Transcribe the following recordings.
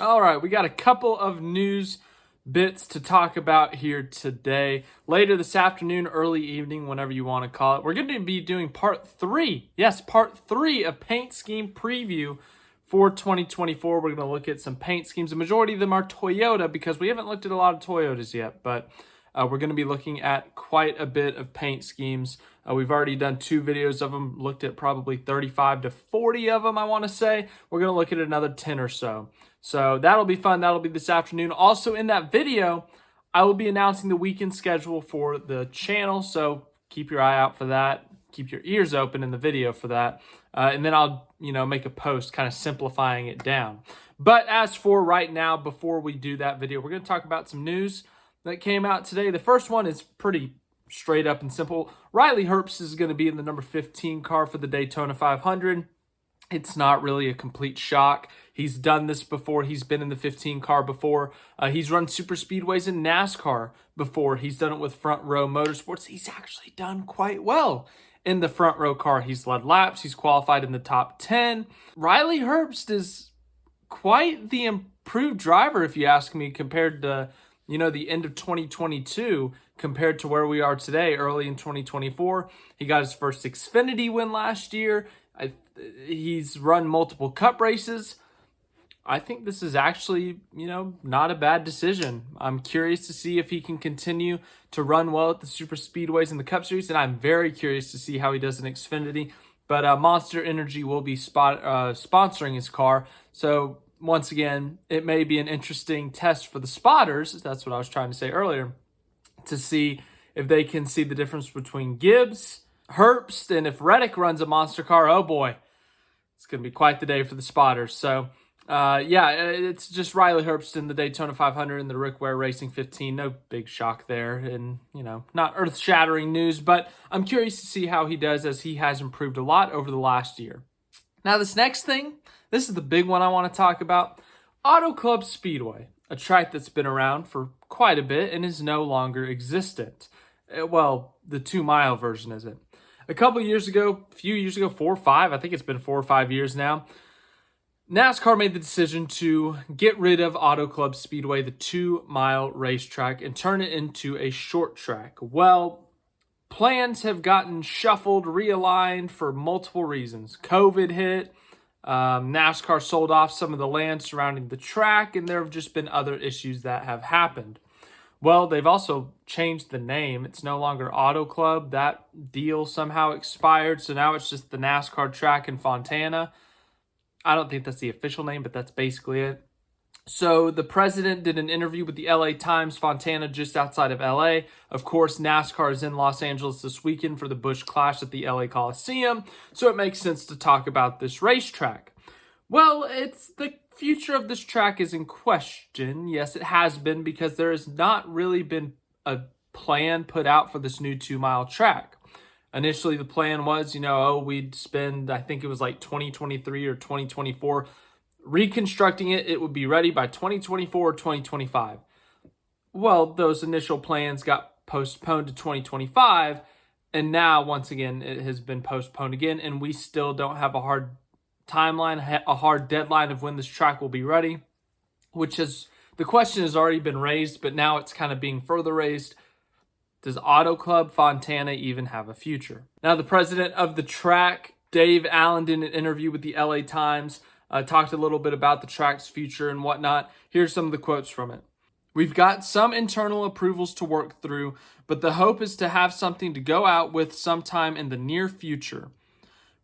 All right, we got a couple of news bits to talk about here today. Later this afternoon, early evening, whenever you want to call it, we're going to be doing part three. Yes, part three of paint scheme preview for 2024. We're going to look at some paint schemes. The majority of them are Toyota because we haven't looked at a lot of Toyotas yet, but we're going to be looking at quite a bit of paint schemes. We've already done 2 videos of them, looked at probably 35 to 40 of them, I want to say. We're going to look at another 10 or so. So that'll be fun. That'll be this afternoon. Also in that video, I will be announcing the weekend schedule for the channel. So keep your eye out for that. Keep your ears open in the video for that. And then I'll, make a post kind of simplifying it down. But as for right now, before we do that video, we're going to talk about some news that came out today. The first one is pretty straight up and simple. Riley Herbst is going to be in the number 15 car for the Daytona 500. It's not really a complete shock. He's done this before. He's been in the 15 car before. He's run super speedways in NASCAR before. He's done it with Front Row Motorsports. He's actually done quite well in the Front Row car. He's led laps. He's qualified in the top 10. Riley Herbst is quite the improved driver, if you ask me, compared to, the end of 2022 compared to where we are today, early in 2024. He got his first Xfinity win last year. He's run multiple cup races. I think this is actually, not a bad decision. I'm curious to see if he can continue to run well at the super speedways and the Cup Series, and I'm very curious to see how he does in Xfinity. But Monster Energy will be sponsoring his car, so once again, it may be an interesting test for the spotters. That's what I was trying to say earlier, to see if they can see the difference between Gibbs, Herbst, and if Reddick runs a monster car, oh boy, it's going to be quite the day for the spotters. So, it's just Riley Herbst in the Daytona 500 and the Rick Ware Racing 15. No big shock there, and, not earth-shattering news, but I'm curious to see how he does, as he has improved a lot over the last year. Now, this next thing, this is the big one I want to talk about. Auto Club Speedway, a track that's been around for quite a bit and is no longer existent. Well, the 2-mile version isn't. A few years ago, 4 or 5, I think it's been 4 or 5 years now, NASCAR made the decision to get rid of Auto Club Speedway, the 2-mile racetrack, and turn it into a short track. Well, plans have gotten shuffled, realigned for multiple reasons. COVID hit, NASCAR sold off some of the land surrounding the track, and there have just been other issues that have happened. Well, they've also changed the name. It's no longer Auto Club. That deal somehow expired, so now it's just the NASCAR track in Fontana. I don't think that's the official name, but that's basically it. So the president did an interview with the LA Times, Fontana, just outside of LA. Of course, NASCAR is in Los Angeles this weekend for the Busch Clash at the LA Coliseum, so it makes sense to talk about this racetrack. Well, it's the future of this track is in question. Yes, it has been, because there has not really been a plan put out for this new 2-mile track. Initially, the plan was, we'd spend, I think it was like 2023 or 2024 reconstructing it. It would be ready by 2024 or 2025. Well, those initial plans got postponed to 2025, and now, once again, it has been postponed again, and we still don't have a hard timeline, a hard deadline of when this track will be ready, the question has already been raised, but now it's kind of being further raised. Does Auto Club Fontana even have a future? Now, the president of the track, Dave Allen, did an interview with the LA Times, talked a little bit about the track's future and whatnot. Here's some of the quotes from it. "We've got some internal approvals to work through, but the hope is to have something to go out with sometime in the near future.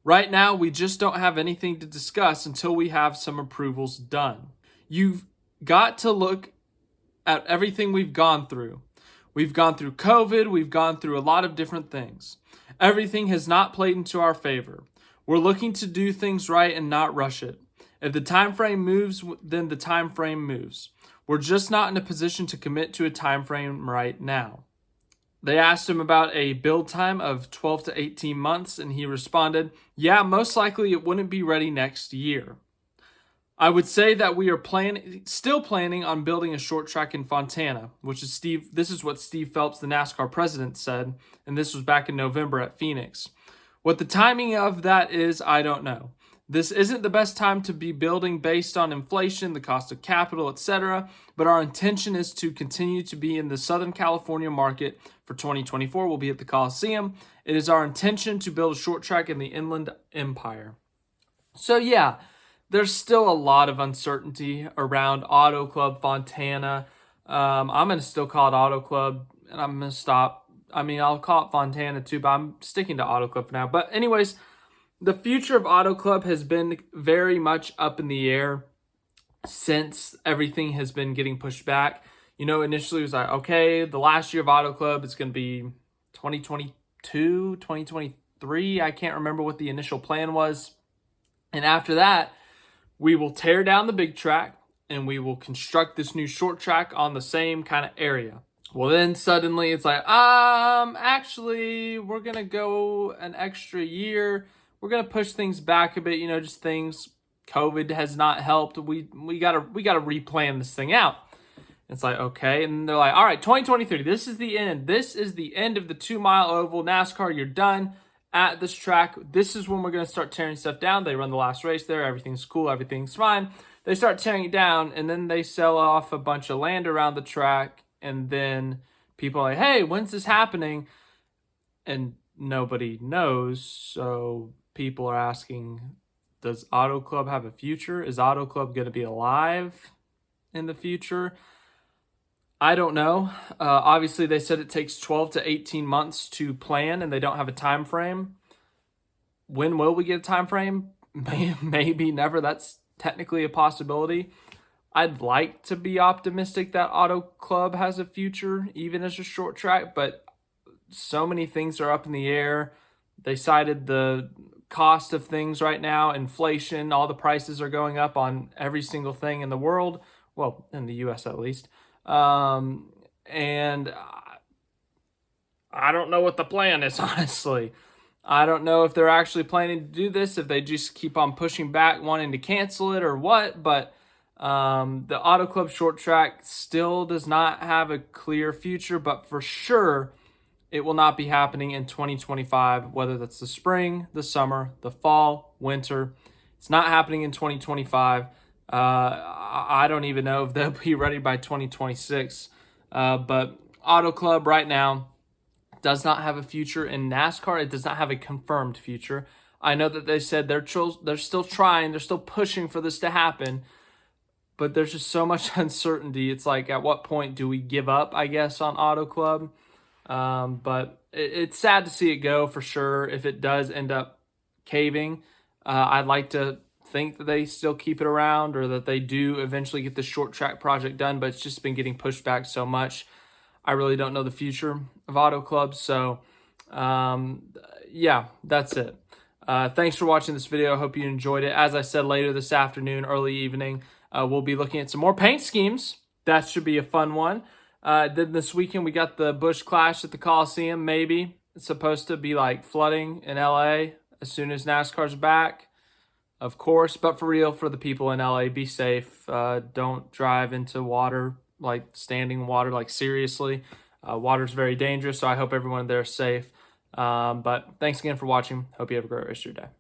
Right now, we just don't have anything to discuss until we have some approvals done. You've got to look at everything we've gone through. We've gone through COVID. We've gone through a lot of different things. Everything has not played into our favor. We're looking to do things right and not rush it. If the time frame moves, then the time frame moves. We're just not in a position to commit to a time frame right now." They asked him about a build time of 12 to 18 months, and he responded, "Yeah, most likely it wouldn't be ready next year. I would say that we are still planning on building a short track in Fontana," this is what Steve Phelps, the NASCAR president, said, and this was back in November at Phoenix. "What the timing of that is, I don't know. This isn't the best time to be building based on inflation, the cost of capital, etc., but our intention is to continue to be in the Southern California market for 2024. We'll be at the Coliseum. It is our intention to build a short track in the Inland Empire. So yeah, there's still a lot of uncertainty around Auto Club Fontana. I'm going to still call it Auto Club, and I'm going to stop. I mean, I'll call it Fontana too, but I'm sticking to Auto Club for now. But anyways, the future of Auto Club has been very much up in the air since everything has been getting pushed back. You know, initially it was like, okay, the last year of Auto Club is going to be 2022, 2023. I can't remember what the initial plan was. And after that, we will tear down the big track and we will construct this new short track on the same kind of area. Well, then suddenly it's like, actually, we're going to go an extra year. We're going to push things back a bit, you know, just things. COVID has not helped. We got to replan this thing out. It's like, okay. And they're like, all right, 2023, this is the end. This is the end of the 2-mile oval. NASCAR, you're done at this track. This is when we're going to start tearing stuff down. They run the last race there. Everything's cool. Everything's fine. They start tearing it down, and then they sell off a bunch of land around the track. And then people are like, hey, when's this happening? And nobody knows. So people are asking, does Auto Club have a future? Is Auto Club going to be alive in the future? I don't know. Obviously, they said it takes 12 to 18 months to plan, and they don't have a time frame. When will we get a time frame? Maybe never. That's technically a possibility. I'd like to be optimistic that Auto Club has a future, even as a short track, but so many things are up in the air. They cited the cost of things right now, inflation, all the prices are going up on every single thing in the world, well, in the US at least. And I don't know what the plan is, honestly. I don't know if they're actually planning to do this, if they just keep on pushing back, wanting to cancel it or what, but the Auto Club short track still does not have a clear future, but for sure, it will not be happening in 2025, whether that's the spring, the summer, the fall, winter. It's not happening in 2025. I don't even know if they'll be ready by 2026. But Auto Club right now does not have a future in NASCAR. It does not have a confirmed future. I know that they said they're still trying, they're still pushing for this to happen, but there's just so much uncertainty. It's like, at what point do we give up, I guess, on Auto Club? But it's sad to see it go for sure. If it does end up caving, I'd like to think that they still keep it around, or that they do eventually get the short track project done, but it's just been getting pushed back so much. I really don't know the future of Auto Club. So, yeah, that's it. Thanks for watching this video. I hope you enjoyed it. As I said, later this afternoon, early evening, we'll be looking at some more paint schemes. That should be a fun one. Then this weekend, we got the Busch Clash at the Coliseum, maybe. It's supposed to be like flooding in LA as soon as NASCAR's back, of course. But for real, for the people in LA, be safe. Don't drive into water, like standing water, like seriously. Water's very dangerous, so I hope everyone there is safe. But thanks again for watching. Hope you have a great rest of your day.